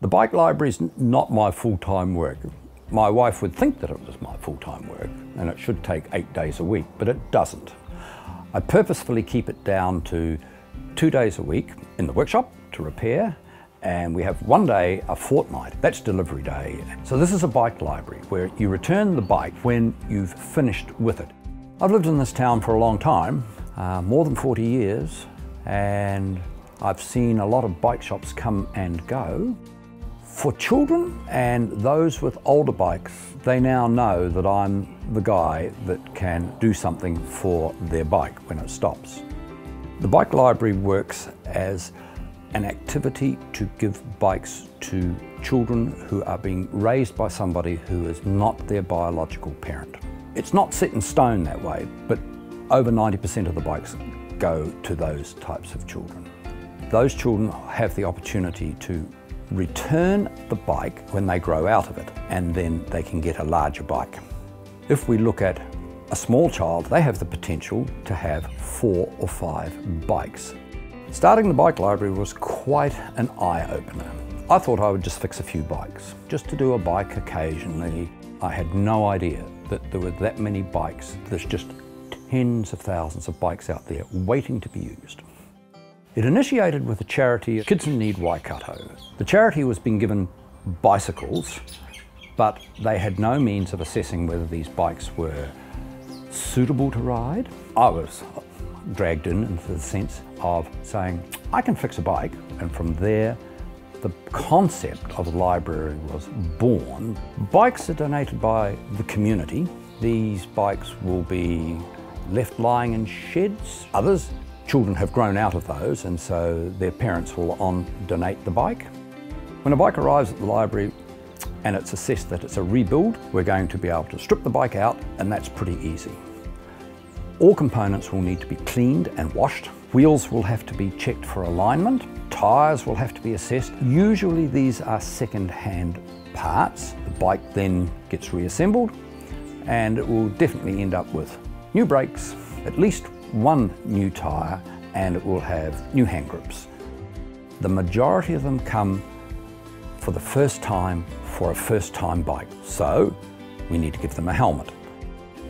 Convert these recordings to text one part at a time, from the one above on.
The bike library is not my full-time work. My wife would think that it was my full-time work and it should take 8 days a week, but it doesn't. I purposefully keep it down to 2 days a week in the workshop to repair, and we have 1 day a fortnight, that's delivery day. So this is a bike library where you return the bike when you've finished with it. I've lived in this town for a long time, more than 40 years, and I've seen a lot of bike shops come and go. For children and those with older bikes, they now know that I'm the guy that can do something for their bike when it stops. The bike library works as an activity to give bikes to children who are being raised by somebody who is not their biological parent. It's not set in stone that way, but over 90% of the bikes go to those types of children. Those children have the opportunity to return the bike when they grow out of it, and then they can get a larger bike. If we look at a small child, they have the potential to have 4 or 5 bikes. Starting the bike library was quite an eye-opener. I thought I would just fix a few bikes, just to do a bike occasionally. I had no idea that there were that many bikes. There's just tens of thousands of bikes out there waiting to be used. It initiated with a charity, Kids in Need Waikato. The charity was being given bicycles, but they had no means of assessing whether these bikes were suitable to ride. I was dragged into the sense of saying, I can fix a bike, and from there, the concept of the library was born. Bikes are donated by the community. These bikes will be left lying in sheds. Others, children have grown out of those, and so their parents will donate the bike. When a bike arrives at the library and it's assessed that it's a rebuild, we're going to be able to strip the bike out, and that's pretty easy. All components will need to be cleaned and washed. Wheels will have to be checked for alignment. Tyres will have to be assessed. Usually these are second-hand parts. The bike then gets reassembled, and it will definitely end up with new brakes, at least 1 new tyre, and it will have new hand grips. The majority of them come for the first time for a first-time bike, so we need to give them a helmet.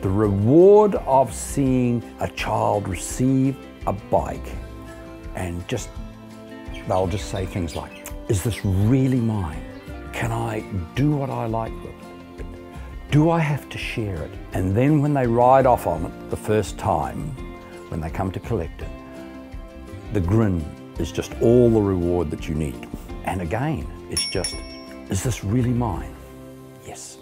The reward of seeing a child receive a bike and they'll just say things like, is this really mine? Can I do what I like with it? Do I have to share it? And then when they ride off on it the first time, when they come to collect it, the grin is just all the reward that you need. And again, it's just, is this really mine? Yes.